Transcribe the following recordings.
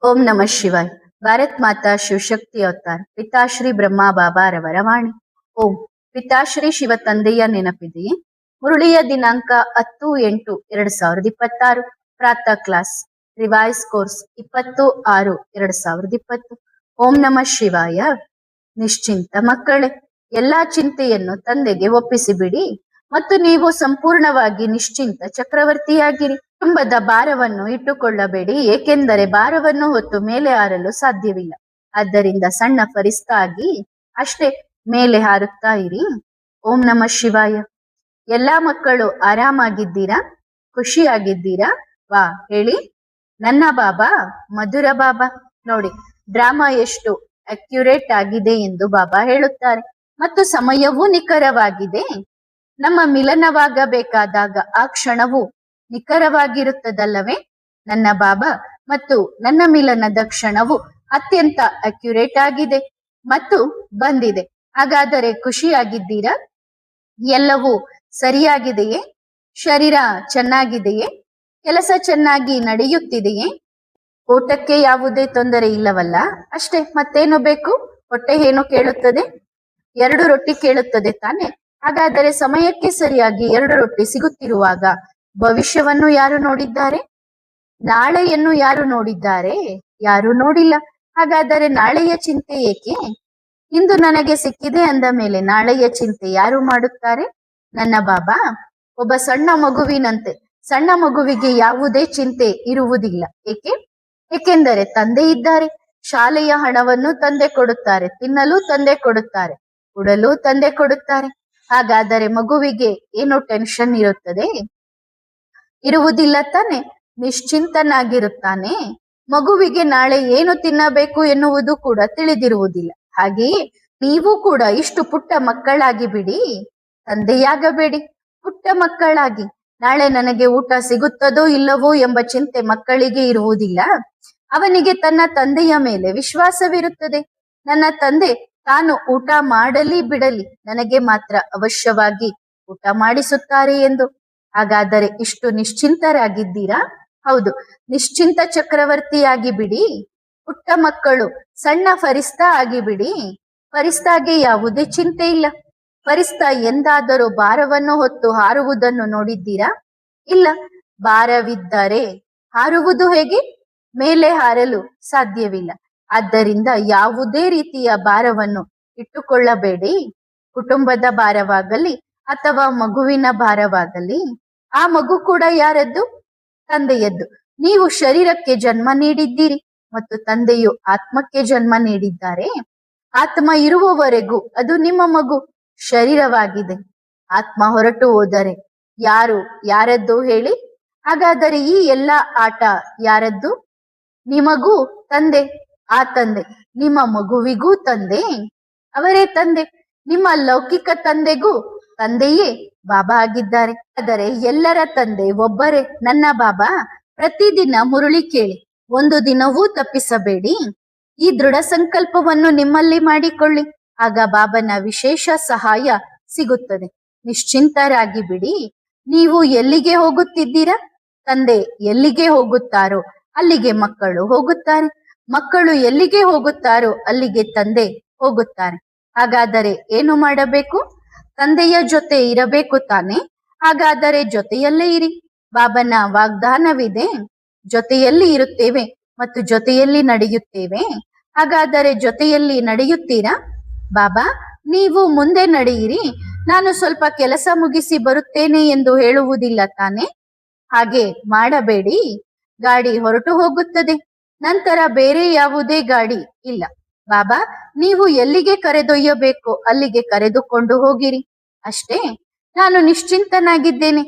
ಓಂ ನಮಃ ಶಿವಾಯ್. ಭಾರತ್ ಮಾತಾ ಶಿವಶಕ್ತಿ ಅವತಾರ್ ಪಿತಾಶ್ರೀ ಬ್ರಹ್ಮ ಬಾಬಾರವರ ವಾಣಿ. ಓಂ. ಪಿತಾಶ್ರೀ ಶಿವ ತಂದೆಯ ನೆನಪಿದೆಯೇ? ಮುರುಳಿಯ ದಿನಾಂಕ 10/8/2026. ಪ್ರಾತಃ ಕ್ಲಾಸ್ ರಿವೈಸ್ ಕೋರ್ಸ್ 20/6/2020. ಓಂ ನಮಃ ಶಿವಾಯ. ನಿಶ್ಚಿಂತ ಮಕ್ಕಳೇ, ಎಲ್ಲಾ ಚಿಂತೆಯನ್ನು ತಂದೆಗೆ ಒಪ್ಪಿಸಿಬಿಡಿ ಮತ್ತು ನೀವು ಸಂಪೂರ್ಣವಾಗಿ ನಿಶ್ಚಿಂತ ಚಕ್ರವರ್ತಿಯಾಗಿರಿ. ಕುಟುಂಬದ ಭಾರವನ್ನು ಇಟ್ಟುಕೊಳ್ಳಬೇಡಿ, ಏಕೆಂದರೆ ಭಾರವನ್ನು ಹೊತ್ತು ಮೇಲೆ ಹಾರಲು ಸಾಧ್ಯವಿಲ್ಲ. ಆದ್ದರಿಂದ ಸಣ್ಣ ಫರಿಸ್ತಾ ಆಗಿ ಅಷ್ಟೇ ಮೇಲೆ ಹಾರುತ್ತಾ ಇರಿ. ಓಂ ನಮಃ ಶಿವಾಯ. ಎಲ್ಲಾ ಮಕ್ಕಳು ಆರಾಮಾಗಿದ್ದೀರಾ? ಖುಷಿಯಾಗಿದ್ದೀರಾ? ವಾ ಹೇಳಿ. ನನ್ನ ಬಾಬಾ ಮಧುರ ಬಾಬಾ. ನೋಡಿ, ಡ್ರಾಮಾ ಎಷ್ಟು ಅಕ್ಯುರೇಟ್ ಆಗಿದೆ ಎಂದು ಬಾಬಾ ಹೇಳುತ್ತಾರೆ ಮತ್ತು ಸಮಯವೂ ನಿಖರವಾಗಿದೆ. ನಮ್ಮ ಮಿಲನವಾಗಬೇಕಾದಾಗ ಆ ಕ್ಷಣವು ನಿಖರವಾಗಿರುತ್ತದಲ್ಲವೇ? ನನ್ನ ಬಾಬಾ ಮತ್ತು ನನ್ನ ಮಿಲನದ ಕ್ಷಣವು ಅತ್ಯಂತ ಅಕ್ಯುರೇಟ್ ಆಗಿದೆ ಮತ್ತು ಬಂದಿದೆ. ಹಾಗಾದರೆ ಖುಷಿಯಾಗಿದ್ದೀರಾ? ಎಲ್ಲವೂ ಸರಿಯಾಗಿದೆಯೇ? ಶರೀರ ಚೆನ್ನಾಗಿದೆಯೇ? ಕೆಲಸ ಚೆನ್ನಾಗಿ ನಡೆಯುತ್ತಿದೆಯೇ? ಊಟಕ್ಕೆ ಯಾವುದೇ ತೊಂದರೆ ಇಲ್ಲವಲ್ಲ? ಅಷ್ಟೇ, ಮತ್ತೇನು ಬೇಕು? ಹೊಟ್ಟೆ ಏನು ಕೇಳುತ್ತದೆ? 2 ರೊಟ್ಟಿ ಕೇಳುತ್ತದೆ ತಾನೆ? ಹಾಗಾದರೆ ಸಮಯಕ್ಕೆ ಸರಿಯಾಗಿ 2 ರೊಟ್ಟಿ ಸಿಗುತ್ತಿರುವಾಗ ಭವಿಷ್ಯವನ್ನು ಯಾರು ನೋಡಿದ್ದಾರೆ? ನಾಳೆಯನ್ನು ಯಾರು ನೋಡಿದ್ದಾರೆ? ಯಾರು ನೋಡಿಲ್ಲ. ಹಾಗಾದರೆ ನಾಳೆಯ ಚಿಂತೆ ಏಕೆ? ಇಂದು ನನಗೆ ಸಿಕ್ಕಿದೆ ಅಂದ ಮೇಲೆ ನಾಳೆಯ ಚಿಂತೆ ಯಾರು ಮಾಡುತ್ತಾರೆ? ನನ್ನ ಬಾಬಾ ಒಬ್ಬ ಸಣ್ಣ ಮಗುವಿನಂತೆ. ಸಣ್ಣ ಮಗುವಿಗೆ ಯಾವುದೇ ಚಿಂತೆ ಇರುವುದಿಲ್ಲ. ಏಕೆಂದರೆ ತಂದೆ ಇದ್ದಾರೆ. ಶಾಲೆಯ ಹಣವನ್ನು ತಂದೆ ಕೊಡುತ್ತಾರೆ, ತಿನ್ನಲು ತಂದೆ ಕೊಡುತ್ತಾರೆ, ಉಡಲು ತಂದೆ ಕೊಡುತ್ತಾರೆ. ಹಾಗಾದರೆ ಮಗುವಿಗೆ ಏನು ಟೆನ್ಷನ್ ಇರುತ್ತದೆ? ಇರುವುದಿಲ್ಲ ತಾನೆ? ನಿಶ್ಚಿಂತನಾಗಿರುತ್ತಾನೆ. ಮಗುವಿಗೆ ನಾಳೆ ಏನು ತಿನ್ನಬೇಕು ಎನ್ನುವುದು ಕೂಡ ತಿಳಿದಿರುವುದಿಲ್ಲ. ಹಾಗೆಯೇ ನೀವು ಕೂಡ ಇಷ್ಟು ಪುಟ್ಟ ಮಕ್ಕಳಾಗಿ ಬಿಡಿ, ತಂದೆಯಾಗಬೇಡಿ. ಪುಟ್ಟ ಮಕ್ಕಳಾಗಿ ನಾಳೆ ನನಗೆ ಊಟ ಸಿಗುತ್ತದೋ ಇಲ್ಲವೋ ಎಂಬ ಚಿಂತೆ ಮಕ್ಕಳಿಗೆ ಇರುವುದಿಲ್ಲ. ಅವನಿಗೆ ತನ್ನ ತಂದೆಯ ಮೇಲೆ ವಿಶ್ವಾಸವಿರುತ್ತದೆ. ನನ್ನ ತಂದೆ ತಾನು ಊಟ ಮಾಡಲಿ ಬಿಡಲಿ, ನನಗೆ ಮಾತ್ರ ಅವಶ್ಯವಾಗಿ ಊಟ ಮಾಡಿಸುತ್ತಾರೆ ಎಂದು. ಹಾಗಾದರೆ ಇಷ್ಟು ನಿಶ್ಚಿಂತರಾಗಿದ್ದೀರಾ? ಹೌದು, ನಿಶ್ಚಿಂತ ಚಕ್ರವರ್ತಿಯಾಗಿ ಬಿಡಿ. ಪುಟ್ಟ ಮಕ್ಕಳು ಸಣ್ಣ ಫರಿಸ್ತಾ ಆಗಿಬಿಡಿ. ಫರಿಸ್ತಾಗೆ ಯಾವುದೇ ಚಿಂತೆ ಇಲ್ಲ. ಫರಿಸ್ತಾ ಎಂದಾದರೂ ಭಾರವನ್ನು ಹೊತ್ತು ಹಾರುವುದನ್ನು ನೋಡಿದ್ದೀರಾ? ಇಲ್ಲ. ಭಾರವಿದ್ದರೆ ಹಾರುವುದು ಹೇಗೆ? ಮೇಲೆ ಹಾರಲು ಸಾಧ್ಯವಿಲ್ಲ. ಆದ್ದರಿಂದ ಯಾವುದೇ ರೀತಿಯ ಭಾರವನ್ನು ಇಟ್ಟುಕೊಳ್ಳಬೇಡಿ. ಕುಟುಂಬದ ಭಾರವಾಗಲಿ ಅಥವಾ ಮಗುವಿನ ಭಾರವಾಗಲಿ, ಆ ಮಗು ಕೂಡ ಯಾರದ್ದು? ತಂದೆಯದ್ದು. ನೀವು ಶರೀರಕ್ಕೆ ಜನ್ಮ ನೀಡಿದ್ದೀರಿ ಮತ್ತು ತಂದೆಯು ಆತ್ಮಕ್ಕೆ ಜನ್ಮ ನೀಡಿದ್ದಾರೆ. ಆತ್ಮ ಇರುವವರೆಗೂ ಅದು ನಿಮ್ಮ ಮಗು ಶರೀರವಾಗಿದೆ. ಆತ್ಮ ಹೊರಟು ಹೋದರೆ ಯಾರದ್ದು ಹೇಳಿ? ಹಾಗಾದರೆ ಈ ಎಲ್ಲ ಆಟ ಯಾರದ್ದು? ನಿಮಗೂ ತಂದೆ. ಆ ತಂದೆ ನಿಮ್ಮ ಮಗುವಿಗೂ ತಂದೆ. ಅವರೇ ತಂದೆ. ನಿಮ್ಮ ಲೌಕಿಕ ತಂದೆಗೂ ತಂದೆಯೇ ಬಾಬಾ ಆಗಿದ್ದಾರೆ. ಆದರೆ ಎಲ್ಲರ ತಂದೆ ಒಬ್ಬರೇ, ನನ್ನ ಬಾಬಾ. ಪ್ರತಿದಿನ ಮುರುಳಿ ಕೇಳಿ, ಒಂದು ದಿನವೂ ತಪ್ಪಿಸಬೇಡಿ. ಈ ದೃಢ ಸಂಕಲ್ಪವನ್ನು ನಿಮ್ಮಲ್ಲಿ ಮಾಡಿಕೊಳ್ಳಿ. ಆಗ ಬಾಬನ ವಿಶೇಷ ಸಹಾಯ ಸಿಗುತ್ತದೆ. ನಿಶ್ಚಿಂತರಾಗಿ ಬಿಡಿ. ನೀವು ಎಲ್ಲಿಗೆ ಹೋಗುತ್ತಿದ್ದೀರಾ? ತಂದೆ ಎಲ್ಲಿಗೆ ಹೋಗುತ್ತಾರೋ ಅಲ್ಲಿಗೆ ಮಕ್ಕಳು ಹೋಗುತ್ತಾರೆ. ಮಕ್ಕಳು ಎಲ್ಲಿಗೆ ಹೋಗುತ್ತಾರೋ ಅಲ್ಲಿಗೆ ತಂದೆ ಹೋಗುತ್ತಾರೆ. ಹಾಗಾದರೆ ಏನು ಮಾಡಬೇಕು? ತಂದೆಯ ಜೊತೆ ಇರಬೇಕು ತಾನೆ? ಹಾಗಾದರೆ ಜೊತೆಯಲ್ಲೇ ಇರಿ. ಬಾಬನ ವಾಗ್ದಾನವಿದೆ, ಜೊತೆಯಲ್ಲಿ ಇರುತ್ತೇವೆ ಮತ್ತು ಜೊತೆಯಲ್ಲಿ ನಡೆಯುತ್ತೇವೆ. ಹಾಗಾದರೆ ಜೊತೆಯಲ್ಲಿ ನಡೆಯುತ್ತೀರಾ? ಬಾಬಾ ನೀವು ಮುಂದೆ ನಡೆಯಿರಿ, ನಾನು ಸ್ವಲ್ಪ ಕೆಲಸ ಮುಗಿಸಿ ಬರುತ್ತೇನೆ ಎಂದು ಹೇಳುವುದಿಲ್ಲ ತಾನೆ? ಹಾಗೆ ಮಾಡಬೇಡಿ. ಗಾಡಿ ಹೊರಟು ಹೋಗುತ್ತದೆ, ನಂತರ ಬೇರೆ ಯಾವುದೇ ಗಾಡಿ ಇಲ್ಲ. ಬಾಬಾ ನೀವು ಎಲ್ಲಿಗೆ ಕರೆದೊಯ್ಯಬೇಕು ಅಲ್ಲಿಗೆ ಕರೆದುಕೊಂಡು ಹೋಗಿರಿ. ಅಷ್ಟೇ. ನಾನು ನಿಶ್ಚಿಂತನಾಗಿದ್ದೇನೆ.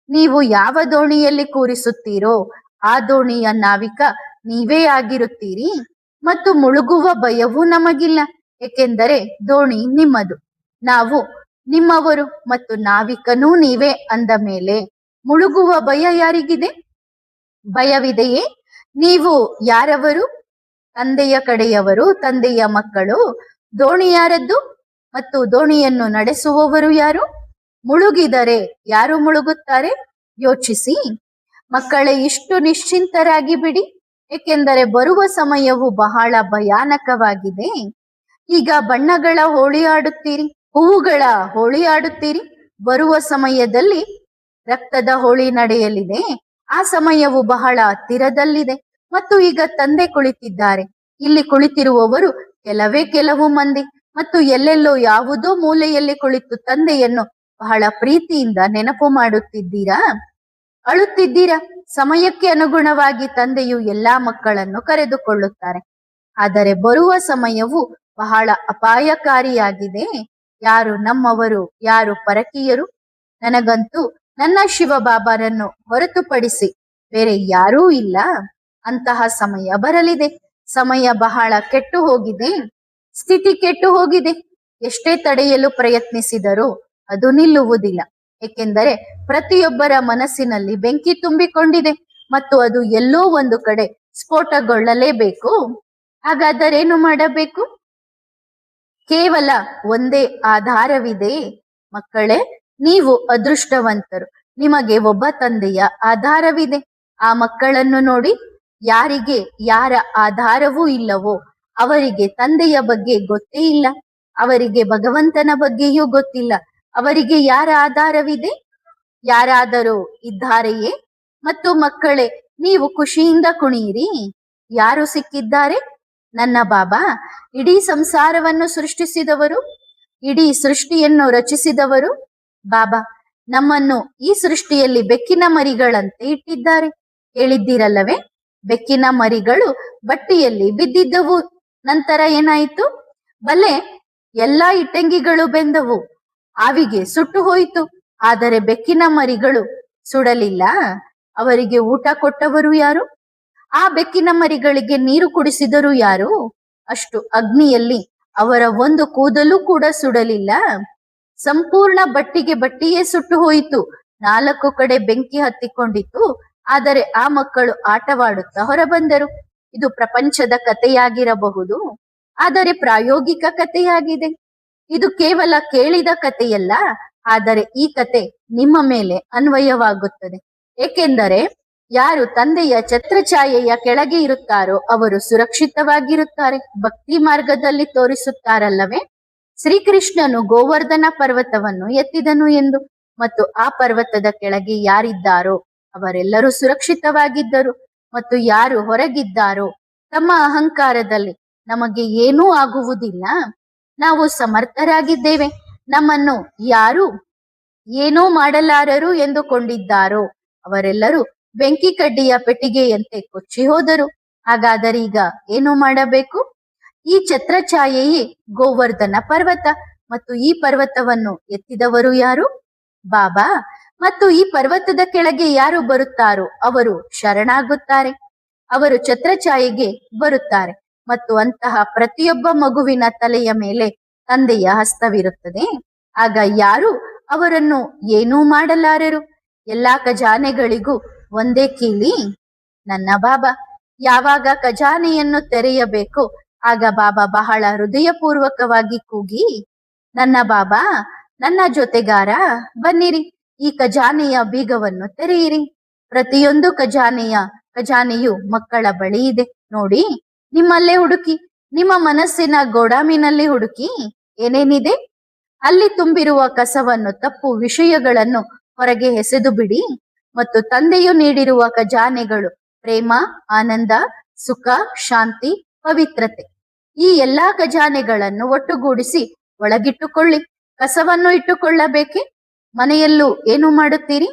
ನೀವು ಯಾವ ದೋಣಿಯಲ್ಲಿ ಕೂರಿಸುತ್ತೀರೋ ಆ ದೋಣಿಯ ನಾವಿಕ ನೀವೇ ಆಗಿರುತ್ತೀರಿ ಮತ್ತು ಮುಳುಗುವ ಭಯವೂ ನಮಗಿಲ್ಲ. ಏಕೆಂದರೆ ದೋಣಿ ನಿಮ್ಮದು, ನಾವು ನಿಮ್ಮವರು ಮತ್ತು ನಾವಿಕನೂ ನೀವೇ ಅಂದ ಮೇಲೆ ಮುಳುಗುವ ಭಯ ಯಾರಿಗಿದೆ? ಭಯವಿದೆಯೇ? ನೀವು ಯಾರವರು? ತಂದೆಯ ಕಡೆಯವರು, ತಂದೆಯ ಮಕ್ಕಳು. ದೋಣಿ ಯಾರದ್ದು ಮತ್ತು ದೋಣಿಯನ್ನು ನಡೆಸುವವರು ಯಾರು? ಮುಳುಗಿದರೆ ಯಾರು ಮುಳುಗುತ್ತಾರೆ? ಯೋಚಿಸಿ. ಮಕ್ಕಳೇ, ಇಷ್ಟು ನಿಶ್ಚಿಂತರಾಗಿ ಬಿಡಿ. ಏಕೆಂದರೆ ಬರುವ ಸಮಯವು ಬಹಳ ಭಯಾನಕವಾಗಿದೆ. ಈಗ ಬಣ್ಣಗಳ ಹೋಳಿ ಆಡುತ್ತೀರಿ, ಹೂವುಗಳ ಹೋಳಿ ಆಡುತ್ತೀರಿ. ಬರುವ ಸಮಯದಲ್ಲಿ ರಕ್ತದ ಹೋಳಿ ನಡೆಯಲಿದೆ. ಆ ಸಮಯವು ಬಹಳ ಹತ್ತಿರದಲ್ಲಿದೆ. ಮತ್ತು ಈಗ ತಂದೆ ಕುಳಿತಿದ್ದಾರೆ. ಇಲ್ಲಿ ಕುಳಿತಿರುವವರು ಕೆಲವು ಮಂದಿ. ಮತ್ತು ಎಲ್ಲೆಲ್ಲೋ ಯಾವುದೋ ಮೂಲೆಯಲ್ಲಿ ಕುಳಿತು ತಂದೆಯನ್ನು ಬಹಳ ಪ್ರೀತಿಯಿಂದ ನೆನಪು ಮಾಡುತ್ತಿದ್ದೀರಾ, ಅಳುತ್ತಿದ್ದೀರಾ. ಸಮಯಕ್ಕೆ ಅನುಗುಣವಾಗಿ ತಂದೆಯು ಎಲ್ಲಾ ಮಕ್ಕಳನ್ನು ಕರೆದುಕೊಳ್ಳುತ್ತಾರೆ. ಆದರೆ ಬರುವ ಸಮಯವು ಬಹಳ ಅಪಾಯಕಾರಿಯಾಗಿದೆ. ಯಾರು ನಮ್ಮವರು, ಯಾರು ಪರಕೀಯರು? ನನಗಂತೂ ನನ್ನ ಶಿವಬಾಬಾರನ್ನು ಹೊರತುಪಡಿಸಿ ಬೇರೆ ಯಾರೂ ಇಲ್ಲ. ಅಂತಹ ಸಮಯ ಬರಲಿದೆ. ಸಮಯ ಬಹಳ ಕೆಟ್ಟು ಹೋಗಿದೆ. ಸ್ಥಿತಿ ಕೆಟ್ಟು ಹೋಗಿದೆ. ಎಷ್ಟೇ ತಡೆಯಲು ಪ್ರಯತ್ನಿಸಿದರೂ ಅದು ನಿಲ್ಲುವುದಿಲ್ಲ. ಏಕೆಂದರೆ ಪ್ರತಿಯೊಬ್ಬರ ಮನಸ್ಸಿನಲ್ಲಿ ಬೆಂಕಿ ತುಂಬಿಕೊಂಡಿದೆ ಮತ್ತು ಅದು ಎಲ್ಲೋ ಒಂದು ಕಡೆ ಸ್ಫೋಟಗೊಳ್ಳಲೇಬೇಕು. ಹಾಗಾದರೇನು ಮಾಡಬೇಕು? ಕೇವಲ ಒಂದೇ ಆಧಾರವಿದೆ. ಮಕ್ಕಳೇ, ನೀವು ಅದೃಷ್ಟವಂತರು. ನಿಮಗೆ ಒಬ್ಬ ತಂದೆಯ ಆಧಾರವಿದೆ. ಆ ಮಕ್ಕಳನ್ನು ನೋಡಿ. ಯಾರಿಗೆ ಯಾರ ಆಧಾರವೂ ಇಲ್ಲವೋ ಅವರಿಗೆ ತಂದೆಯ ಬಗ್ಗೆ ಗೊತ್ತೇ ಇಲ್ಲ. ಅವರಿಗೆ ಭಗವಂತನ ಬಗ್ಗೆಯೂ ಗೊತ್ತಿಲ್ಲ. ಅವರಿಗೆ ಯಾರ ಆಧಾರವಿದೆ? ಯಾರಾದರೂ ಇದ್ದಾರೆಯೇ? ಮತ್ತು ಮಕ್ಕಳೇ, ನೀವು ಖುಷಿಯಿಂದ ಕುಣಿಯಿರಿ. ಯಾರು ಸಿಕ್ಕಿದ್ದಾರೆ? ನನ್ನ ಬಾಬಾ. ಇಡೀ ಸಂಸಾರವನ್ನು ಸೃಷ್ಟಿಸಿದವರು, ಇಡೀ ಸೃಷ್ಟಿಯನ್ನು ರಚಿಸಿದವರು ಬಾಬಾ. ನಮ್ಮನ್ನು ಈ ಸೃಷ್ಟಿಯಲ್ಲಿ ಬೆಕ್ಕಿನ ಮರಿಗಳಂತೆ ಇಟ್ಟಿದ್ದಾರೆ. ಹೇಳಿದ್ದೀರಲ್ಲವೇ? ಬೆಕ್ಕಿನ ಮರಿಗಳು ಬಟ್ಟಿಯಲ್ಲಿ ಬಿದ್ದಿದ್ದವು. ನಂತರ ಏನಾಯಿತು? ಬಲೆ ಎಲ್ಲಾ ಇಟ್ಟಂಗಿಗಳು ಬೆಂದವು, ಆವಿಗೆ ಸುಟ್ಟು ಹೋಯಿತು. ಆದರೆ ಬೆಕ್ಕಿನ ಮರಿಗಳು ಸುಡಲಿಲ್ಲ. ಅವರಿಗೆ ಊಟ ಕೊಟ್ಟವರು ಯಾರು? ಆ ಬೆಕ್ಕಿನ ಮರಿಗಳಿಗೆ ನೀರು ಕುಡಿಸಿದರು ಯಾರು? ಅಷ್ಟು ಅಗ್ನಿಯಲ್ಲಿ ಅವರ ಒಂದು ಕೂದಲು ಕೂಡ ಸುಡಲಿಲ್ಲ. ಸಂಪೂರ್ಣ ಬಟ್ಟಿಯೇ ಸುಟ್ಟು ಹೋಯಿತು. 4 ಕಡೆ ಬೆಂಕಿ ಹತ್ತಿಕೊಂಡಿತು. ಆದರೆ ಆ ಮಕ್ಕಳು ಆಟವಾಡುತ್ತಾ ಹೊರಬಂದರು. ಇದು ಪ್ರಪಂಚದ ಕಥೆಯಾಗಿರಬಹುದು, ಆದರೆ ಪ್ರಾಯೋಗಿಕ ಕಥೆಯಾಗಿದೆ. ಇದು ಕೇವಲ ಕೇಳಿದ ಕಥೆಯಲ್ಲ, ಆದರೆ ಈ ಕತೆ ನಿಮ್ಮ ಮೇಲೆ ಅನ್ವಯವಾಗುತ್ತದೆ. ಏಕೆಂದರೆ ಯಾರು ತಂದೆಯ ಛತ್ರಛಾಯೆಯ ಕೆಳಗೆ ಇರುತ್ತಾರೋ ಅವರು ಸುರಕ್ಷಿತವಾಗಿರುತ್ತಾರೆ. ಭಕ್ತಿ ಮಾರ್ಗದಲ್ಲಿ ತೋರಿಸುತ್ತಾರಲ್ಲವೇ? ಶ್ರೀಕೃಷ್ಣನು ಗೋವರ್ಧನ ಪರ್ವತವನ್ನು ಎತ್ತಿದನು ಎಂದು. ಮತ್ತು ಆ ಪರ್ವತದ ಕೆಳಗೆ ಯಾರಿದ್ದಾರೋ ಅವರೆಲ್ಲರೂ ಸುರಕ್ಷಿತವಾಗಿದ್ದರು. ಮತ್ತು ಯಾರು ಹೊರಗಿದ್ದಾರೋ ತಮ್ಮ ಅಹಂಕಾರದಲ್ಲಿ ನಮಗೆ ಏನೂ ಆಗುವುದಿಲ್ಲ, ನಾವು ಸಮರ್ಥರಾಗಿದ್ದೇವೆ, ನಮ್ಮನ್ನು ಯಾರು ಏನೂ ಮಾಡಲಾರರು ಎಂದುಕೊಂಡಿದ್ದಾರೋ ಅವರೆಲ್ಲರೂ ಬೆಂಕಿ ಕಡ್ಡಿಯ ಪೆಟ್ಟಿಗೆಯಂತೆ ಕೊಚ್ಚಿ ಹೋದರು. ಹಾಗಾದರೆ ಈಗ ಏನು ಮಾಡಬೇಕು? ಈ ಛತ್ರಛಾಯೆಯೇ ಗೋವರ್ಧನ ಪರ್ವತ. ಮತ್ತು ಈ ಪರ್ವತವನ್ನು ಎತ್ತಿದವರು ಯಾರು? ಬಾಬಾ. ಮತ್ತು ಈ ಪರ್ವತದ ಕೆಳಗೆ ಯಾರು ಬರುತ್ತಾರೋ ಅವರು ಶರಣಾಗುತ್ತಾರೆ. ಅವರು ಛತ್ರಛಾಯೆಗೆ ಬರುತ್ತಾರೆ. ಮತ್ತು ಅಂತಹ ಪ್ರತಿಯೊಬ್ಬ ಮಗುವಿನ ತಲೆಯ ಮೇಲೆ ತಂದೆಯ ಹಸ್ತವಿರುತ್ತದೆ. ಆಗ ಯಾರು ಅವರನ್ನು ಏನೂ ಮಾಡಲಾರರು. ಎಲ್ಲಾ ಖಜಾನೆಗಳಿಗೂ ಒಂದೇ ಕೀಲಿ, ನನ್ನ ಬಾಬಾ. ಯಾವಾಗ ಖಜಾನೆಯನ್ನು ತೆರೆಯಬೇಕು ಆಗ ಬಾಬಾ ಬಹಳ ಹೃದಯಪೂರ್ವಕವಾಗಿ ಕೂಗಿ, ನನ್ನ ಬಾಬಾ, ನನ್ನ ಜೊತೆಗಾರ, ಬನ್ನಿರಿ, ಈ ಖಜಾನೆಯ ಬೀಗವನ್ನು ತೆರೆಯಿರಿ. ಪ್ರತಿಯೊಂದು ಖಜಾನೆಯು ಮಕ್ಕಳ ಬಳಿ ಇದೆ. ನೋಡಿ, ನಿಮ್ಮಲ್ಲೇ ಹುಡುಕಿ, ನಿಮ್ಮ ಮನಸ್ಸಿನ ಗೋಡಾಮಿನಲ್ಲಿ ಹುಡುಕಿ. ಏನೇನಿದೆ ಅಲ್ಲಿ? ತುಂಬಿರುವ ಕಸವನ್ನು, ತಪ್ಪು ವಿಷಯಗಳನ್ನು ಹೊರಗೆ ಎಸೆದು ಬಿಡಿ. ಮತ್ತು ತಂದೆಯು ನೀಡಿರುವ ಖಜಾನೆಗಳು ಪ್ರೇಮ, ಆನಂದ, ಸುಖ, ಶಾಂತಿ, ಪವಿತ್ರತೆ. ಈ ಎಲ್ಲಾ ಖಜಾನೆಗಳನ್ನು ಒಟ್ಟುಗೂಡಿಸಿ ಒಳಗಿಟ್ಟುಕೊಳ್ಳಿ. ಕಸವನ್ನು ಇಟ್ಟುಕೊಳ್ಳಬೇಕೆ? ಮನೆಯಲ್ಲೂ ಏನು ಮಾಡುತ್ತೀರಿ?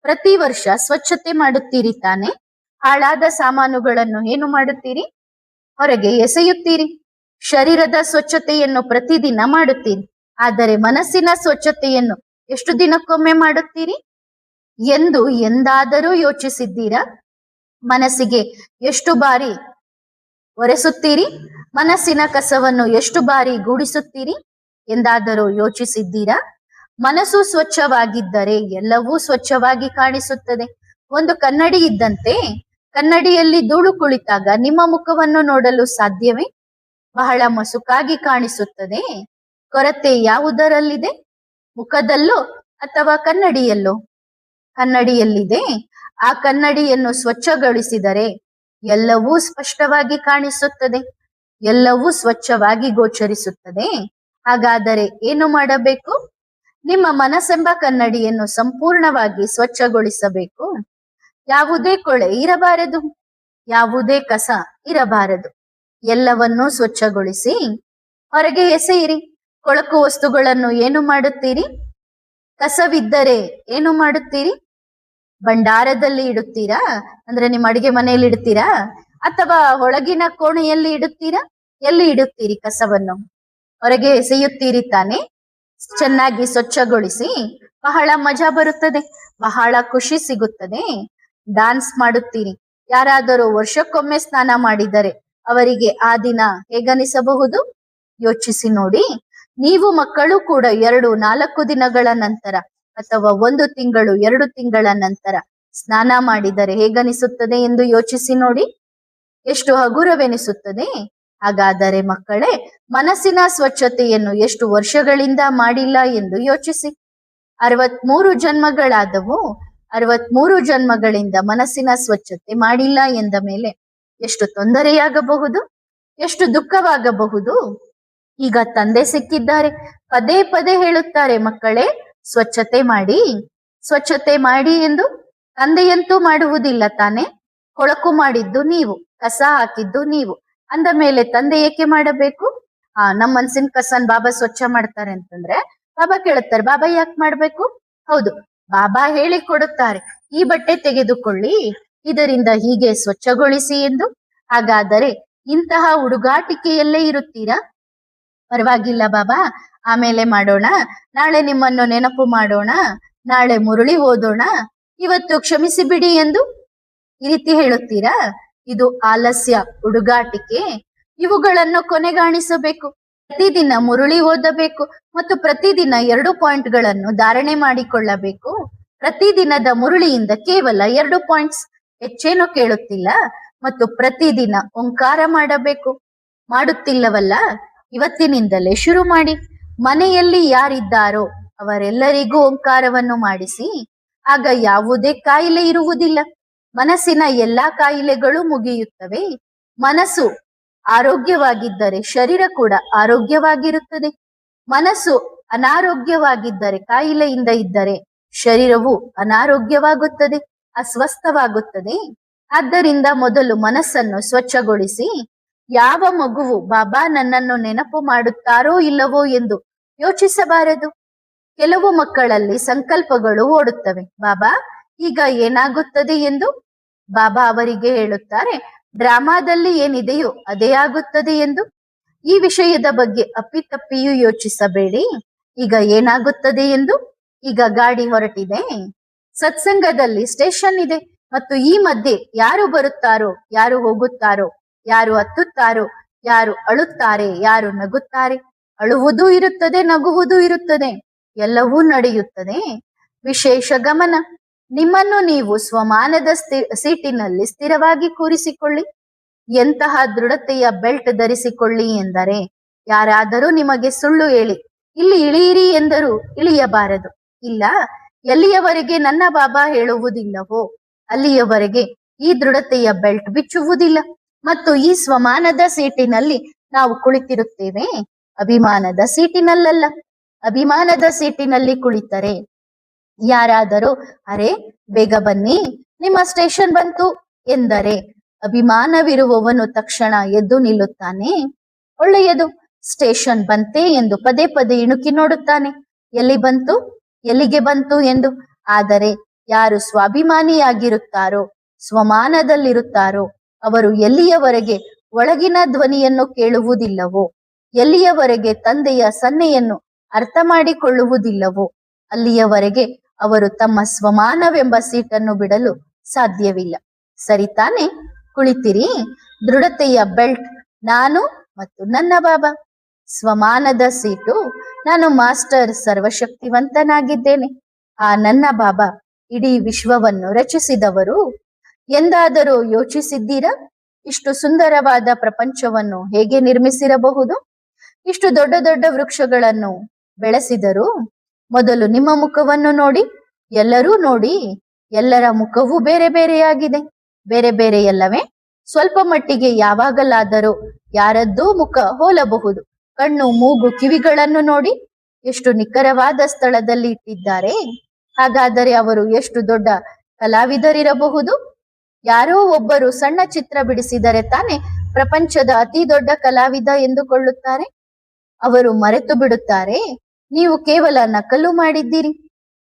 ಪ್ರತಿ ವರ್ಷ ಸ್ವಚ್ಛತೆ ಮಾಡುತ್ತೀರಿ ತಾನೆ? ಹಾಳಾದ ಸಾಮಾನುಗಳನ್ನು ಏನು ಮಾಡುತ್ತೀರಿ? ಹೊರಗೆ ಎಸೆಯುತ್ತೀರಿ. ಶರೀರದ ಸ್ವಚ್ಛತೆಯನ್ನು ಪ್ರತಿದಿನ ಮಾಡುತ್ತೀರಿ. ಆದರೆ ಮನಸ್ಸಿನ ಸ್ವಚ್ಛತೆಯನ್ನು ಎಷ್ಟು ದಿನಕ್ಕೊಮ್ಮೆ ಮಾಡುತ್ತೀರಿ ಎಂದು ಎಂದಾದರೂ ಯೋಚಿಸಿದ್ದೀರಾ? ಮನಸ್ಸಿಗೆ ಎಷ್ಟು ಬಾರಿ ಒರೆಸುತ್ತೀರಿ? ಮನಸ್ಸಿನ ಕಸವನ್ನು ಎಷ್ಟು ಬಾರಿ ಗೂಡಿಸುತ್ತೀರಿ ಎಂದಾದರೂ ಯೋಚಿಸಿದ್ದೀರಾ? ಮನಸ್ಸು ಸ್ವಚ್ಛವಾಗಿದ್ದರೆ ಎಲ್ಲವೂ ಸ್ವಚ್ಛವಾಗಿ ಕಾಣಿಸುತ್ತದೆ. ಒಂದು ಕನ್ನಡಿ ಇದ್ದಂತೆ. ಕನ್ನಡಿಯಲ್ಲಿ ಧೂಳು ಕುಳಿತಾಗ ನಿಮ್ಮ ಮುಖವನ್ನು ನೋಡಲು ಸಾಧ್ಯವೇ? ಬಹಳ ಮಸುಕಾಗಿ ಕಾಣಿಸುತ್ತದೆ. ಕೊರತೆ ಯಾವುದರಲ್ಲಿದೆ? ಮುಖದಲ್ಲೋ ಅಥವಾ ಕನ್ನಡಿಯಲ್ಲೋ? ಕನ್ನಡಿಯಲ್ಲಿದೆ. ಆ ಕನ್ನಡಿಯನ್ನು ಸ್ವಚ್ಛಗೊಳಿಸಿದರೆ ಎಲ್ಲವೂ ಸ್ಪಷ್ಟವಾಗಿ ಕಾಣಿಸುತ್ತದೆ, ಎಲ್ಲವೂ ಸ್ವಚ್ಛವಾಗಿ ಗೋಚರಿಸುತ್ತದೆ. ಹಾಗಾದರೆ ಏನು ಮಾಡಬೇಕು? ನಿಮ್ಮ ಮನಸ್ಸೆಂಬ ಕನ್ನಡಿಯನ್ನು ಸಂಪೂರ್ಣವಾಗಿ ಸ್ವಚ್ಛಗೊಳಿಸಬೇಕು. ಯಾವುದೇ ಕೊಳೆ ಇರಬಾರದು, ಯಾವುದೇ ಕಸ ಇರಬಾರದು. ಎಲ್ಲವನ್ನೂ ಸ್ವಚ್ಛಗೊಳಿಸಿ ಹೊರಗೆ ಎಸೆಯಿರಿ. ಕೊಳಕು ವಸ್ತುಗಳನ್ನು ಏನು ಮಾಡುತ್ತೀರಿ? ಕಸವಿದ್ದರೆ ಏನು ಮಾಡುತ್ತೀರಿ? ಭಂಡಾರದಲ್ಲಿ ಇಡುತ್ತೀರಾ? ಅಂದ್ರೆ ನಿಮ್ಮ ಅಡಿಗೆ ಮನೆಯಲ್ಲಿ ಇಡುತ್ತೀರಾ, ಅಥವಾ ಒಳಗಿನ ಕೋಣೆಯಲ್ಲಿ ಇಡುತ್ತೀರಾ? ಎಲ್ಲಿ ಇಡುತ್ತೀರಿ ಕಸವನ್ನು? ಹೊರಗೆ ಎಸೆಯುತ್ತೀರಿ ತಾನೆ? ಚೆನ್ನಾಗಿ ಸ್ವಚ್ಛಗೊಳಿಸಿ. ಬಹಳ ಮಜಾ ಬರುತ್ತದೆ, ಬಹಳ ಖುಷಿ ಸಿಗುತ್ತದೆ. ಡಾನ್ಸ್ ಮಾಡುತ್ತೀರಿ. ಯಾರಾದರೂ ವರ್ಷಕ್ಕೊಮ್ಮೆ ಸ್ನಾನ ಮಾಡಿದರೆ ಅವರಿಗೆ ಆ ದಿನ ಹೇಗನಿಸಬಹುದು? ಯೋಚಿಸಿ ನೋಡಿ. ನೀವು ಮಕ್ಕಳು ಕೂಡ 2-4 ದಿನಗಳ ನಂತರ ಅಥವಾ 1 ತಿಂಗಳು 2 ತಿಂಗಳ ನಂತರ ಸ್ನಾನ ಮಾಡಿದರೆ ಹೇಗನಿಸುತ್ತದೆ ಎಂದು ಯೋಚಿಸಿ ನೋಡಿ. ಎಷ್ಟು ಹಗುರವೆನಿಸುತ್ತದೆ. ಹಾಗಾದರೆ ಮಕ್ಕಳೇ, ಮನಸ್ಸಿನ ಸ್ವಚ್ಛತೆಯನ್ನು ಎಷ್ಟು ವರ್ಷಗಳಿಂದ ಮಾಡಿಲ್ಲ ಎಂದು ಯೋಚಿಸಿ. 63 ಜನ್ಮಗಳಾದವು. 63 ಜನ್ಮಗಳಿಂದ ಮನಸ್ಸಿನ ಸ್ವಚ್ಛತೆ ಮಾಡಿಲ್ಲ ಎಂದ ಮೇಲೆ ಎಷ್ಟು ತೊಂದರೆಯಾಗಬಹುದು, ಎಷ್ಟು ದುಃಖವಾಗಬಹುದು. ಈಗ ತಂದೆ ಸಿಕ್ಕಿದ್ದಾರೆ, ಪದೇ ಪದೇ ಹೇಳುತ್ತಾರೆ, ಮಕ್ಕಳೇ ಸ್ವಚ್ಛತೆ ಮಾಡಿ, ಸ್ವಚ್ಛತೆ ಮಾಡಿ ಎಂದು. ತಂದೆಯಂತೂ ಮಾಡುವುದಿಲ್ಲ ತಾನೆ? ಕೊಳಕು ಮಾಡಿದ್ದು ನೀವು, ಕಸ ಹಾಕಿದ್ದು ನೀವು. ಅಂದ ಮೇಲೆ ತಂದೆ ಏಕೆ ಮಾಡಬೇಕು? ನಮ್ಮ ಮನ್ಸಿನ ಕಸನ್ ಬಾಬಾ ಸ್ವಚ್ಛ ಮಾಡ್ತಾರೆ ಅಂತಂದ್ರೆ ಬಾಬಾ ಕೇಳುತ್ತಾರೆ, ಬಾಬಾ ಯಾಕೆ ಮಾಡ್ಬೇಕು? ಹೌದು, ಬಾಬಾ ಹೇಳಿ ಕೊಡುತ್ತಾರೆ, ಈ ಬಟ್ಟೆ ತೆಗೆದುಕೊಳ್ಳಿ, ಇದರಿಂದ ಹೀಗೆ ಸ್ವಚ್ಛಗೊಳಿಸಿ ಎಂದು. ಹಾಗಾದರೆ ಇಂತಹ ಹುಡುಗಾಟಿಕೆಯಲ್ಲೇ ಇರುತ್ತೀರಾ? ಪರವಾಗಿಲ್ಲ ಬಾಬಾ, ಆಮೇಲೆ ಮಾಡೋಣ, ನಾಳೆ ನಿಮ್ಮನ್ನು ನೆನಪು ಮಾಡೋಣ, ನಾಳೆ ಮುರುಳಿ ಓದೋಣ, ಇವತ್ತು ಕ್ಷಮಿಸಿ ಬಿಡಿ ಎಂದು ಈ ರೀತಿ ಹೇಳುತ್ತೀರಾ? ಇದು ಆಲಸ್ಯ, ಹುಡುಗಾಟಿಕೆ. ಇವುಗಳನ್ನು ಕೊನೆಗಾಣಿಸಬೇಕು. ಪ್ರತಿದಿನ ಮುರುಳಿ ಓದಬೇಕು ಮತ್ತು ಪ್ರತಿದಿನ 2 ಪಾಯಿಂಟ್ಗಳನ್ನು ಧಾರಣೆ ಮಾಡಿಕೊಳ್ಳಬೇಕು. ಪ್ರತಿದಿನದ ಮುರುಳಿಯಿಂದ ಕೇವಲ 2 ಪಾಯಿಂಟ್ಸ್, ಹೆಚ್ಚೇನು ಕೇಳುತ್ತಿಲ್ಲ. ಮತ್ತು ಪ್ರತಿದಿನ ಓಂಕಾರ ಮಾಡಬೇಕು. ಮಾಡುತ್ತಿಲ್ಲವಲ್ಲ? ಇವತ್ತಿನಿಂದಲೇ ಶುರು ಮಾಡಿ. ಮನೆಯಲ್ಲಿ ಯಾರಿದ್ದಾರೋ ಅವರೆಲ್ಲರಿಗೂ ಓಂಕಾರವನ್ನು ಮಾಡಿಸಿ. ಆಗ ಯಾವುದೇ ಕಾಯಿಲೆ ಇರುವುದಿಲ್ಲ. ಮನಸ್ಸಿನ ಎಲ್ಲಾ ಕಾಯಿಲೆಗಳು ಮುಗಿಯುತ್ತವೆ. ಮನಸ್ಸು ಆರೋಗ್ಯವಾಗಿದ್ದರೆ ಶರೀರ ಕೂಡ ಆರೋಗ್ಯವಾಗಿರುತ್ತದೆ. ಮನಸ್ಸು ಅನಾರೋಗ್ಯವಾಗಿದ್ದರೆ, ಕಾಯಿಲೆಯಿಂದ ಇದ್ದರೆ ಶರೀರವು ಅನಾರೋಗ್ಯವಾಗುತ್ತದೆ, ಅಸ್ವಸ್ಥವಾಗುತ್ತದೆ. ಆದ್ದರಿಂದ ಮೊದಲು ಮನಸ್ಸನ್ನು ಸ್ವಚ್ಛಗೊಳಿಸಿ. ಯಾವ ಮಗುವು ಬಾಬಾ ನನ್ನನ್ನು ನೆನಪು ಮಾಡುತ್ತಾರೋ ಇಲ್ಲವೋ ಎಂದು ಯೋಚಿಸಬಾರದು. ಕೆಲವು ಮಕ್ಕಳಲ್ಲಿ ಸಂಕಲ್ಪಗಳು ಓಡುತ್ತವೆ, ಬಾಬಾ ಈಗ ಏನಾಗುತ್ತದೆ ಎಂದು. ಬಾಬಾ ಅವರಿಗೆ ಹೇಳುತ್ತಾರೆ, ಡ್ರಾಮಾದಲ್ಲಿ ಏನಿದೆಯೋ ಅದೇ ಆಗುತ್ತದೆ ಎಂದು. ಈ ವಿಷಯದ ಬಗ್ಗೆ ಅಪ್ಪಿತಪ್ಪಿಯೂ ಯೋಚಿಸಬೇಡಿ. ಈಗ ಏನಾಗುತ್ತದೆ ಎಂದು. ಈಗ ಗಾಡಿ ಹೊರಟಿದೆ, ಸತ್ಸಂಗದಲ್ಲಿ ಸ್ಟೇಷನ್ ಇದೆ, ಮತ್ತು ಈ ಮಧ್ಯೆ ಯಾರು ಬರುತ್ತಾರೋ, ಯಾರು ಹೋಗುತ್ತಾರೋ, ಯಾರು ಹತ್ತುತ್ತಾರೋ, ಯಾರು ಅಳುತ್ತಾರೆ, ಯಾರು ನಗುತ್ತಾರೆ. ಅಳುವುದೂ ಇರುತ್ತದೆ, ನಗುವುದೂ ಇರುತ್ತದೆ, ಎಲ್ಲವೂ ನಡೆಯುತ್ತದೆ. ವಿಶೇಷ ಗಮನ. ನಿಮ್ಮನ್ನು ನೀವು ಸ್ವಮಾನದ ಸೀಟಿನಲ್ಲಿ ಸ್ಥಿರವಾಗಿ ಕೂರಿಸಿಕೊಳ್ಳಿ. ಎಂತಹ ದೃಢತೆಯ ಬೆಲ್ಟ್ ಧರಿಸಿಕೊಳ್ಳಿ ಎಂದರೆ, ಯಾರಾದರೂ ನಿಮಗೆ ಸುಳ್ಳು ಹೇಳಿ ಇಲ್ಲಿ ಇಳಿಯಿರಿ ಎಂದರೂ ಇಳಿಯಬಾರದು. ಇಲ್ಲ, ಎಲ್ಲಿಯವರೆಗೆ ನನ್ನ ಬಾಬಾ ಹೇಳುವುದಿಲ್ಲವೋ ಅಲ್ಲಿಯವರೆಗೆ ಈ ದೃಢತೆಯ ಬೆಲ್ಟ್ ಬಿಚ್ಚುವುದಿಲ್ಲ. ಮತ್ತು ಈ ಸ್ವಮಾನದ ಸೀಟಿನಲ್ಲಿ ನಾವು ಕುಳಿತಿರುತ್ತೇವೆ, ಅಭಿಮಾನದ ಸೀಟಿನಲ್ಲ. ಅಭಿಮಾನದ ಸೀಟಿನಲ್ಲಿ ಕುಳಿತರೆ ಯಾರಾದರೂ ಅರೆ ಬೇಗ ಬನ್ನಿ, ನಿಮ್ಮ ಸ್ಟೇಷನ್ ಬಂತು ಎಂದರೆ ಅಭಿಮಾನವಿರುವವನು ತಕ್ಷಣ ಎದ್ದು ನಿಲ್ಲುತ್ತಾನೆ. ಒಳ್ಳೆಯದು, ಸ್ಟೇಷನ್ ಬಂತೆ ಎಂದು ಪದೇ ಪದೇ ಇಣುಕಿ ನೋಡುತ್ತಾನೆ, ಎಲ್ಲಿ ಬಂತು, ಎಲ್ಲಿಗೆ ಬಂತು ಎಂದು. ಆದರೆ ಯಾರು ಸ್ವಾಭಿಮಾನಿಯಾಗಿರುತ್ತಾರೋ, ಸ್ವಮಾನದಲ್ಲಿರುತ್ತಾರೋ ಅವರು ಎಲ್ಲಿಯವರೆಗೆ ಒಳಗಿನ ಧ್ವನಿಯನ್ನು ಕೇಳುವುದಿಲ್ಲವೋ, ಎಲ್ಲಿಯವರೆಗೆ ತಂದೆಯ ಸನ್ನೆಯನ್ನು ಅರ್ಥ ಮಾಡಿಕೊಳ್ಳುವುದಿಲ್ಲವೋ ಅಲ್ಲಿಯವರೆಗೆ ಅವರು ತಮ್ಮ ಸ್ವಮಾನವೆಂಬ ಸೀಟನ್ನು ಬಿಡಲು ಸಾಧ್ಯವಿಲ್ಲ. ಸರಿ ತಾನೆ? ಕುಳಿತಿರಿ. ದೃಢತೆಯ ಬೆಲ್ಟ್ ನಾನು ಮತ್ತು ನನ್ನ ಬಾಬಾ. ಸ್ವಮಾನದ ಸೀಟು ನಾನು ಮಾಸ್ಟರ್, ಸರ್ವಶಕ್ತಿವಂತನಾಗಿದ್ದೇನೆ. ಆ ನನ್ನ ಬಾಬಾ ಇಡೀ ವಿಶ್ವವನ್ನು ರಚಿಸಿದವರು. ಎಂದಾದರೂ ಯೋಚಿಸಿದ್ದೀರಾ? ಇಷ್ಟು ಸುಂದರವಾದ ಪ್ರಪಂಚವನ್ನು ಹೇಗೆ ನಿರ್ಮಿಸಿರಬಹುದು? ಇಷ್ಟು ದೊಡ್ಡ ದೊಡ್ಡ ವೃಕ್ಷಗಳನ್ನು ಬೆಳೆಸಿದರು. ಮೊದಲು ನಿಮ್ಮ ಮುಖವನ್ನು ನೋಡಿ, ಎಲ್ಲರೂ ನೋಡಿ. ಎಲ್ಲರ ಮುಖವೂ ಬೇರೆ ಬೇರೆಯಾಗಿದೆ, ಬೇರೆ ಬೇರೆಯಲ್ಲವೇ? ಸ್ವಲ್ಪ ಮಟ್ಟಿಗೆ ಯಾವಾಗಲಾದರೂ ಯಾರದ್ದೂ ಮುಖ ಹೋಲಬಹುದು. ಕಣ್ಣು, ಮೂಗು, ಕಿವಿಗಳನ್ನು ನೋಡಿ ಎಷ್ಟು ನಿಖರವಾದ ಸ್ಥಳದಲ್ಲಿ ಇಟ್ಟಿದ್ದಾರೆ. ಹಾಗಾದರೆ ಅವರು ಎಷ್ಟು ದೊಡ್ಡ ಕಲಾವಿದರಿರಬಹುದು. ಯಾರೋ ಒಬ್ಬರು ಸಣ್ಣ ಚಿತ್ರ ಬಿಡಿಸಿದರೆ ತಾನೇ ಪ್ರಪಂಚದ ಅತಿ ದೊಡ್ಡ ಕಲಾವಿದ ಎಂದುಕೊಳ್ಳುತ್ತಾರೆ. ಅವರು ಮರೆತು ಬಿಡುತ್ತಾರೆ ನೀವು ಕೇವಲ ನಕಲು ಮಾಡಿದ್ದೀರಿ,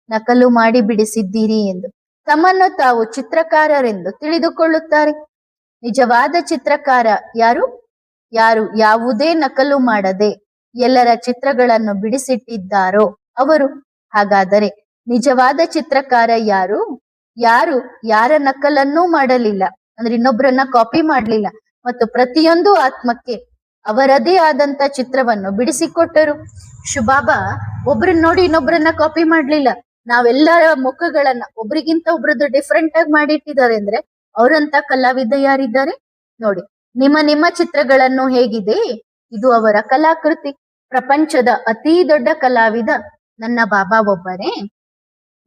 ನಕಲು ಮಾಡಿ ಬಿಡಿಸಿದ್ದೀರಿ ಎಂದು. ತಮ್ಮನ್ನು ತಾವು ಚಿತ್ರಕಾರರೆಂದು ತಿಳಿದುಕೊಳ್ಳುತ್ತಾರೆ. ನಿಜವಾದ ಚಿತ್ರಕಾರ ಯಾರು? ಯಾರು ಯಾವುದೇ ನಕಲು ಮಾಡದೆ ಎಲ್ಲರ ಚಿತ್ರಗಳನ್ನು ಬಿಡಿಸಿಟ್ಟಿದ್ದಾರೋ ಅವರು. ಹಾಗಾದರೆ ನಿಜವಾದ ಚಿತ್ರಕಾರ ಯಾರು? ಯಾರು ಯಾರ ನಕಲನ್ನೂ ಮಾಡಲಿಲ್ಲ, ಅಂದ್ರೆ ಇನ್ನೊಬ್ಬರನ್ನ ಕಾಪಿ ಮಾಡಲಿಲ್ಲ, ಮತ್ತು ಪ್ರತಿಯೊಂದು ಆತ್ಮಕ್ಕೆ ಅವರದೇ ಆದಂತ ಚಿತ್ರವನ್ನು ಬಿಡಿಸಿಕೊಟ್ಟರು. ಶಿವಬಾಬಾ ಒಬ್ರನ್ನ ನೋಡಿ ಇನ್ನೊಬ್ರನ್ನ ಕಾಪಿ ಮಾಡ್ಲಿಲ್ಲ. ನಾವೆಲ್ಲರ ಮುಖಗಳನ್ನ ಒಬ್ರಿಗಿಂತ ಒಬ್ರದ್ದು ಡಿಫ್ರೆಂಟ್ ಆಗಿ ಮಾಡಿಟ್ಟಿದ್ದಾರೆ ಅಂದ್ರೆ ಅವರಂತ ಕಲಾವಿದ ಯಾರಿದ್ದಾರೆ ನೋಡಿ. ನಿಮ್ಮ ಚಿತ್ರಗಳನ್ನು ಹೇಗಿದೆ? ಇದು ಅವರ ಕಲಾಕೃತಿ. ಪ್ರಪಂಚದ ಅತಿ ದೊಡ್ಡ ಕಲಾವಿದ ನನ್ನ ಬಾಬಾ ಒಬ್ಬರೇ.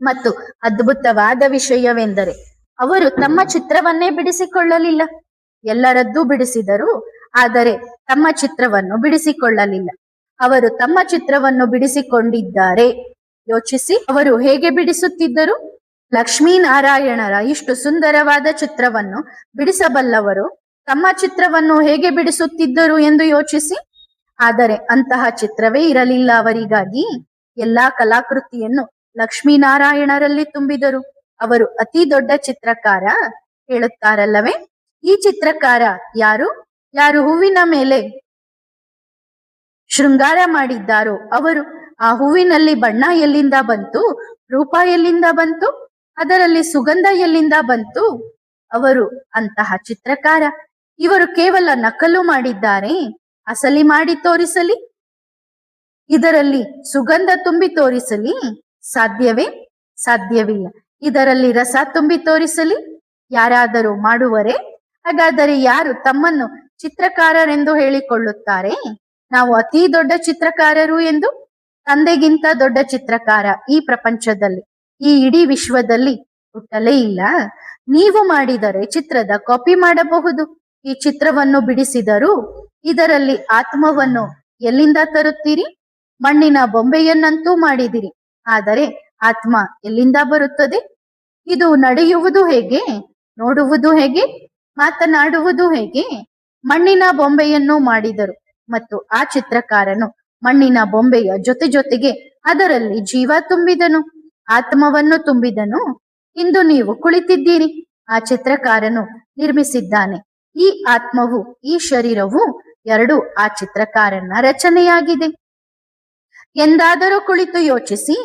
ಮತ್ತು ಅದ್ಭುತವಾದ ವಿಷಯವೆಂದರೆ ಅವರು ತಮ್ಮ ಚಿತ್ರವನ್ನೇ ಬಿಡಿಸಿಕೊಳ್ಳಲಿಲ್ಲ. ಎಲ್ಲರದ್ದೂ ಬಿಡಿಸಿದರು, ಆದರೆ ತಮ್ಮ ಚಿತ್ರವನ್ನು ಬಿಡಿಸಿಕೊಳ್ಳಲಿಲ್ಲ. ಅವರು ತಮ್ಮ ಚಿತ್ರವನ್ನು ಬಿಡಿಸಿಕೊಂಡಿದ್ದಾರೆ. ಯೋಚಿಸಿ, ಅವರು ಹೇಗೆ ಬಿಡಿಸುತ್ತಿದ್ದರು? ಲಕ್ಷ್ಮೀನಾರಾಯಣರ ಇಷ್ಟು ಸುಂದರವಾದ ಚಿತ್ರವನ್ನು ಬಿಡಿಸಬಲ್ಲವರು ತಮ್ಮ ಚಿತ್ರವನ್ನು ಹೇಗೆ ಬಿಡಿಸುತ್ತಿದ್ದರು ಎಂದು ಯೋಚಿಸಿ. ಆದರೆ ಅಂತಹ ಚಿತ್ರವೇ ಇರಲಿಲ್ಲ ಅವರಿಗಾಗಿ. ಎಲ್ಲಾ ಕಲಾಕೃತಿಯನ್ನು ಲಕ್ಷ್ಮೀನಾರಾಯಣರಲ್ಲಿ ತುಂಬಿದರು. ಅವರು ಅತಿ ದೊಡ್ಡ ಚಿತ್ರಕಾರ ಹೇಳುತ್ತಾರಲ್ಲವೇ. ಈ ಚಿತ್ರಕಾರ ಯಾರು? ಯಾರು ಹೂವಿನ ಮೇಲೆ ಶೃಂಗಾರ ಮಾಡಿದ್ದಾರೋ ಅವರು. ಆ ಹೂವಿನಲ್ಲಿ ಬಣ್ಣ ಎಲ್ಲಿಂದ ಬಂತು? ರೂಪ ಎಲ್ಲಿಂದ ಬಂತು? ಅದರಲ್ಲಿ ಸುಗಂಧ ಎಲ್ಲಿಂದ ಬಂತು? ಅವರು ಅಂತಹ ಚಿತ್ರಕಾರ. ಇವರು ಕೇವಲ ನಕಲು ಮಾಡಿದ್ದಾರೆ. ಅಸಲಿ ಮಾಡಿ ತೋರಿಸಲಿ, ಇದರಲ್ಲಿ ಸುಗಂಧ ತುಂಬಿ ತೋರಿಸಲಿ ಸಾಧ್ಯವೇ? ಸಾಧ್ಯವಿಲ್ಲ. ಇದರಲ್ಲಿ ರಸ ತುಂಬಿ ತೋರಿಸಲಿ ಯಾರಾದರೂ ಮಾಡುವರೆ? ಹಾಗಾದರೆ ಯಾರು ತಮ್ಮನ್ನು ಚಿತ್ರಕಾರರೆಂದು ಹೇಳಿಕೊಳ್ಳುತ್ತಾರೆ? ನಾವು ಅತಿ ದೊಡ್ಡ ಚಿತ್ರಕಾರರು ಎಂದು. ತಂದೆಗಿಂತ ದೊಡ್ಡ ಚಿತ್ರಕಾರ ಈ ಪ್ರಪಂಚದಲ್ಲಿ, ಈ ಇಡೀ ವಿಶ್ವದಲ್ಲಿ ಹುಟ್ಟಲೇ ಇಲ್ಲ. ನೀವು ಮಾಡಿದರೆ ಚಿತ್ರದ ಕಾಪಿ ಮಾಡಬಹುದು. ಈ ಚಿತ್ರವನ್ನು ಬಿಡಿಸಿದರು ಇದರಲ್ಲಿ ಆತ್ಮವನ್ನು ಎಲ್ಲಿಂದ ತರುತ್ತೀರಿ? ಮಣ್ಣಿನ ಬೊಂಬೆಯನ್ನಂತೂ ಮಾಡಿದಿರಿ, ಆದರೆ ಆತ್ಮ ಎಲ್ಲಿಂದ ಬರುತ್ತದೆ? ಇದು ನಡೆಯುವುದು ಹೇಗೆ? ನೋಡುವುದು ಹೇಗೆ? ಮಾತನಾಡುವುದು ಹೇಗೆ? ಮಣ್ಣಿನ ಬೊಂಬೆಯನ್ನು ಮಾಡಿದರು ಮತ್ತು ಆ ಚಿತ್ರಕಾರನು ಮಣ್ಣಿನ ಬೊಂಬೆಯ ಜೊತೆಗೆ ಅದರಲ್ಲಿ ಜೀವ ತುಂಬಿದನು, ಆತ್ಮವನ್ನು ತುಂಬಿದನು. ಇಂದು ನೀವು ಕುಳಿತಿದ್ದೀರಿ, ಆ ಚಿತ್ರಕಾರನು ನಿರ್ಮಿಸಿದ್ದಾನೆ. ಈ ಆತ್ಮವು, ಈ ಶರೀರವು ಎರಡು ಆ ಚಿತ್ರಕಾರನ ರಚನೆಯಾಗಿದೆ. ಎಂದಾದರೂ ಕುಳಿತು ಯೋಚಿಸಿ.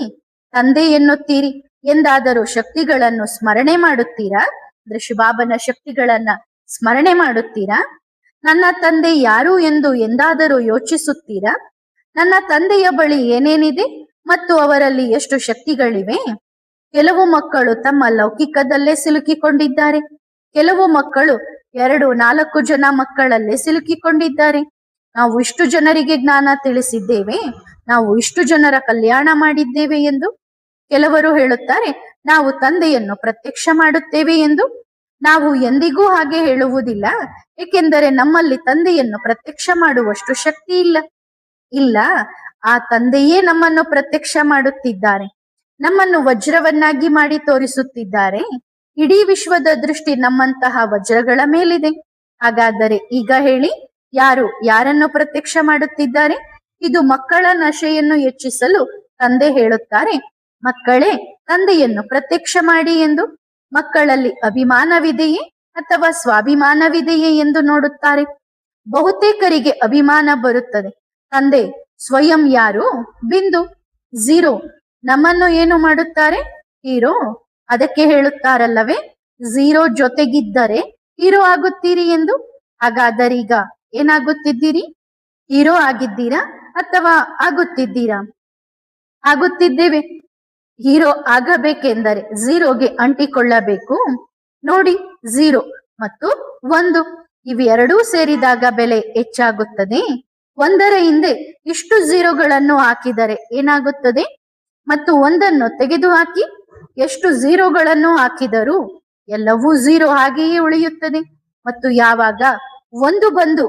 ತಂದೆ ಎನ್ನುತ್ತೀರಿ, ಎಂದಾದರೂ ಶಕ್ತಿಗಳನ್ನು ಸ್ಮರಣೆ ಮಾಡುತ್ತೀರಾ? ಅಂದ್ರೆ ಶಿವಬಾಬನ ಶಕ್ತಿಗಳನ್ನ ಸ್ಮರಣೆ ಮಾಡುತ್ತೀರಾ? ನನ್ನ ತಂದೆ ಯಾರು ಎಂದು ಎಂದಾದರೂ ಯೋಚಿಸುತ್ತೀರಾ? ನನ್ನ ತಂದೆಯ ಬಳಿ ಏನೇನಿದೆ ಮತ್ತು ಅವರಲ್ಲಿ ಎಷ್ಟು ಶಕ್ತಿಗಳಿವೆ? ಕೆಲವು ಮಕ್ಕಳು ತಮ್ಮ ಲೌಕಿಕದಲ್ಲೇ ಸಿಲುಕಿಕೊಂಡಿದ್ದಾರೆ. ಕೆಲವು ಮಕ್ಕಳು 2-4 ಜನ ಮಕ್ಕಳಲ್ಲೇ ಸಿಲುಕಿಕೊಂಡಿದ್ದಾರೆ. ನಾವು ಇಷ್ಟು ಜನರಿಗೆ ಜ್ಞಾನ ತಿಳಿಸಿದ್ದೇವೆ, ನಾವು ಇಷ್ಟು ಜನರ ಕಲ್ಯಾಣ ಮಾಡಿದ್ದೇವೆ ಎಂದು. ಕೆಲವರು ಹೇಳುತ್ತಾರೆ ನಾವು ತಂದೆಯನ್ನು ಪ್ರತ್ಯಕ್ಷ ಮಾಡುತ್ತೇವೆ ಎಂದು. ನಾವು ಎಂದಿಗೂ ಹಾಗೆ ಹೇಳುವುದಿಲ್ಲ, ಏಕೆಂದರೆ ನಮ್ಮಲ್ಲಿ ತಂದೆಯನ್ನು ಪ್ರತ್ಯಕ್ಷ ಮಾಡುವಷ್ಟು ಶಕ್ತಿ ಇಲ್ಲ. ಇಲ್ಲ, ಆ ತಂದೆಯೇ ನಮ್ಮನ್ನು ಪ್ರತ್ಯಕ್ಷ ಮಾಡುತ್ತಿದ್ದಾರೆ, ನಮ್ಮನ್ನು ವಜ್ರವನ್ನಾಗಿ ಮಾಡಿ ತೋರಿಸುತ್ತಿದ್ದಾರೆ. ಇಡೀ ವಿಶ್ವದ ದೃಷ್ಟಿ ನಮ್ಮಂತಹ ವಜ್ರಗಳ ಮೇಲಿದೆ. ಹಾಗಾದರೆ ಈಗ ಹೇಳಿ, ಯಾರು ಯಾರನ್ನು ಪ್ರತ್ಯಕ್ಷ ಮಾಡುತ್ತಿದ್ದಾರೆ? ಇದು ಮಕ್ಕಳ ನಶೆಯನ್ನು ಹೆಚ್ಚಿಸಲು ತಂದೆ ಹೇಳುತ್ತಾರೆ, ಮಕ್ಕಳೇ ತಂದೆಯನ್ನು ಪ್ರತ್ಯಕ್ಷ ಮಾಡಿ ಎಂದು. ಮಕ್ಕಳಲ್ಲಿ ಅಭಿಮಾನವಿದೆಯೇ ಅಥವಾ ಸ್ವಾಭಿಮಾನವಿದೆಯೇ ಎಂದು ನೋಡುತ್ತಾರೆ. ಬಹುತೇಕರಿಗೆ ಅಭಿಮಾನ ಬರುತ್ತದೆ. ತಂದೆ ಸ್ವಯಂ ಯಾರು? ಬಿಂದು, ಝೀರೋ. ನಮ್ಮನ್ನು ಏನು ಮಾಡುತ್ತಾರೆ? ಹೀರೋ. ಅದಕ್ಕೆ ಹೇಳುತ್ತಾರಲ್ಲವೇ, ಝೀರೋ ಜೊತೆಗಿದ್ದರೆ ಹೀರೋ ಆಗುತ್ತೀರಿ ಎಂದು. ಹಾಗಾದರೆ ಈಗ ಏನಾಗುತ್ತಿದ್ದೀರಿ? ಹೀರೋ ಆಗಿದ್ದೀರಾ ಅಥವಾ ಆಗುತ್ತಿದ್ದೀರಾ? ಆಗುತ್ತಿದ್ದೇವೆ. ಹೀರೋ ಆಗಬೇಕೆಂದರೆ ಝೀರೋಗೆ ಅಂಟಿಕೊಳ್ಳಬೇಕು. ನೋಡಿ, 0 ಮತ್ತು 1 ಇವೆರಡೂ ಸೇರಿದಾಗ ಬೆಲೆ ಹೆಚ್ಚಾಗುತ್ತದೆ. 1ರ ಹಿಂದೆ ಇಷ್ಟು ಝೀರೋಗಳನ್ನು ಹಾಕಿದರೆ ಏನಾಗುತ್ತದೆ? ಮತ್ತು 1ಅನ್ನು ತೆಗೆದುಹಾಕಿ ಎಷ್ಟು ಝೀರೋಗಳನ್ನು ಹಾಕಿದರೂ ಎಲ್ಲವೂ 0 ಹಾಗೆಯೇ ಉಳಿಯುತ್ತದೆ. ಮತ್ತು ಯಾವಾಗ ಒಂದು ಬಂದು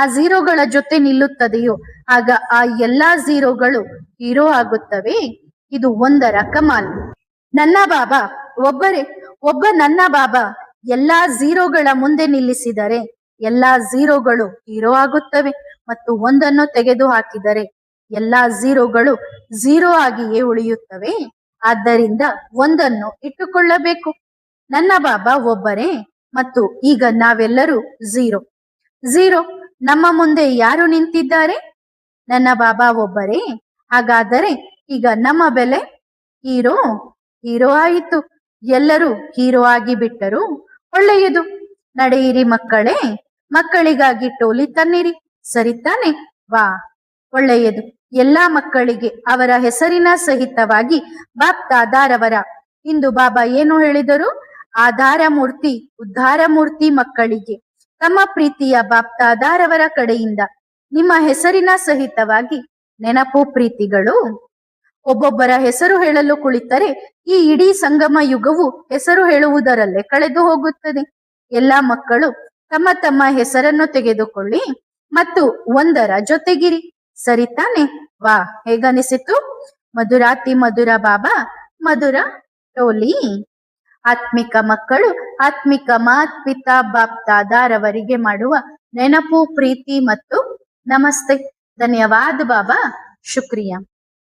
ಆ ಝೀರೋಗಳ ಜೊತೆ ನಿಲ್ಲುತ್ತದೆಯೋ ಆಗ ಆ ಎಲ್ಲಾ ಝೀರೋಗಳು ಹೀರೋ ಆಗುತ್ತವೆ. ಇದು ಒಂದರ ಕಮಾಲ್. ನನ್ನ ಬಾಬಾ ಒಬ್ಬ ನನ್ನ ಬಾಬಾ ಎಲ್ಲಾ ಝೀರೋಗಳ ಮುಂದೆ ನಿಲ್ಲಿಸಿದರೆ ಎಲ್ಲಾ ಝೀರೋಗಳು ಹೀರೋ ಆಗುತ್ತವೆ ಮತ್ತು ಒಂದನ್ನು ತೆಗೆದು ಹಾಕಿದರೆ ಎಲ್ಲಾ ಝೀರೋಗಳು ಝೀರೋ ಆಗಿಯೇ ಉಳಿಯುತ್ತವೆ. ಆದ್ದರಿಂದ ಒಂದನ್ನು ಇಟ್ಟುಕೊಳ್ಳಬೇಕು. ನನ್ನ ಬಾಬಾ ಒಬ್ಬರೇ ಮತ್ತು ಈಗ ನಾವೆಲ್ಲರೂ ಝೀರೋ. ನಮ್ಮ ಮುಂದೆ ಯಾರು ನಿಂತಿದ್ದಾರೆ? ನನ್ನ ಬಾಬಾ ಒಬ್ಬರೇ. ಹಾಗಾದರೆ ಈಗ ನಮ್ಮ ಬೆಲೆ ಹೀರೋ ಆಯಿತು. ಎಲ್ಲರೂ ಹೀರೋ ಆಗಿ ಬಿಟ್ಟರು. ಒಳ್ಳೆಯದು. ನಡೆಯಿರಿ ಮಕ್ಕಳೇ, ಮಕ್ಕಳಿಗಾಗಿ ಟೋಲಿ ತನ್ನಿರಿ, ಸರಿತಾನೆ? ವಾ, ಒಳ್ಳೆಯದು. ಎಲ್ಲಾ ಮಕ್ಕಳಿಗೆ ಅವರ ಹೆಸರಿನ ಸಹಿತವಾಗಿ ಬಾಪ್ ದಾದಾರವರ ಇಂದು ಬಾಬಾ ಏನು ಹೇಳಿದರು? ಆಧಾರ ಮೂರ್ತಿ, ಉದ್ಧಾರ ಮೂರ್ತಿ ಮಕ್ಕಳಿಗೆ ತಮ್ಮ ಪ್ರೀತಿಯ ಬಾಪ್ ದಾದಾರವರ ಕಡೆಯಿಂದ ನಿಮ್ಮ ಹೆಸರಿನ ಸಹಿತವಾಗಿ ನೆನಪು ಪ್ರೀತಿಗಳು. ಒಬ್ಬೊಬ್ಬರ ಹೆಸರು ಹೇಳಲು ಕುಳಿತರೆ ಈ ಇಡೀ ಸಂಗಮ ಯುಗವು ಹೆಸರು ಹೇಳುವುದರಲ್ಲೇ ಕಳೆದು ಹೋಗುತ್ತದೆ. ಎಲ್ಲಾ ಮಕ್ಕಳು ತಮ್ಮ ತಮ್ಮ ಹೆಸರನ್ನು ತೆಗೆದುಕೊಳ್ಳಿ ಮತ್ತು ಒಂದರ ಜೊತೆಗಿರಿ, ಸರಿತಾನೆ? ವಾ, ಹೇಗನಿಸಿತು? ಮಧುರಾತಿ ಮಧುರ ಬಾಬಾ, ಮಧುರ ಟೋಲಿ. ಆತ್ಮಿಕ ಮಕ್ಕಳು ಆತ್ಮಿಕ ಮಾತ್ ಪಿತಾ ಬಾಪ್ ದಾದಾರವರಿಗೆ ಮಾಡುವ ನೆನಪು ಪ್ರೀತಿ ಮತ್ತು ನಮಸ್ತೆ. ಧನ್ಯವಾದ ಬಾಬಾ, ಶುಕ್ರಿಯಾ.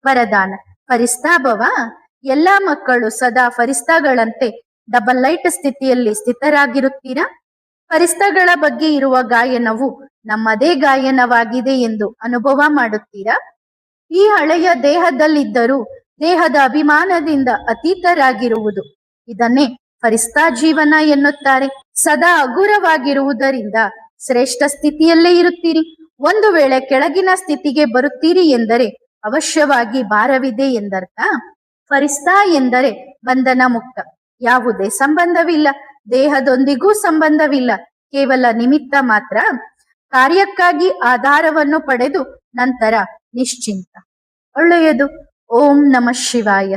ವರದಾನ: ಫರಿಸ್ತಾಭವ. ಎಲ್ಲಾ ಮಕ್ಕಳು ಸದಾ ಫರಿಸ್ತಾಗಳಂತೆ ಡಬಲ್ ಲೈಟ್ ಸ್ಥಿತಿಯಲ್ಲಿ ಸ್ಥಿತರಾಗಿರುತ್ತೀರಾ? ಫರಿಸ್ತಾಗಳ ಬಗ್ಗೆ ಇರುವ ಗಾಯನವು ನಮ್ಮದೇ ಗಾಯನವಾಗಿದೆ ಎಂದು ಅನುಭವ ಮಾಡುತ್ತೀರಾ? ಈ ಹಳೆಯ ದೇಹದಲ್ಲಿದ್ದರೂ ದೇಹದ ಅಭಿಮಾನದಿಂದ ಅತೀತರಾಗಿರುವುದು, ಇದನ್ನೇ ಫರಿಸ್ತಾ ಜೀವನ ಎನ್ನುತ್ತಾರೆ. ಸದಾ ಹಗುರವಾಗಿರುವುದರಿಂದ ಶ್ರೇಷ್ಠ ಸ್ಥಿತಿಯಲ್ಲೇ ಇರುತ್ತೀರಿ. ಒಂದು ವೇಳೆ ಕೆಳಗಿನ ಸ್ಥಿತಿಗೆ ಬರುತ್ತೀರಿ ಎಂದರೆ ಅವಶ್ಯವಾಗಿ ಭಾರವಿದೆ ಎಂದರ್ಥ. ಫರಿಸ್ತಾ ಎಂದರೆ ಬಂಧನ ಮುಕ್ತ, ಯಾವುದೇ ಸಂಬಂಧವಿಲ್ಲ, ದೇಹದೊಂದಿಗೂ ಸಂಬಂಧವಿಲ್ಲ, ಕೇವಲ ನಿಮಿತ್ತ ಮಾತ್ರ. ಕಾರ್ಯಕ್ಕಾಗಿ ಆಧಾರವನ್ನು ಪಡೆದು ನಂತರ ನಿಶ್ಚಿಂತ. ಒಳ್ಳೆಯದು. ಓಂ ನಮಃ ಶಿವಾಯ.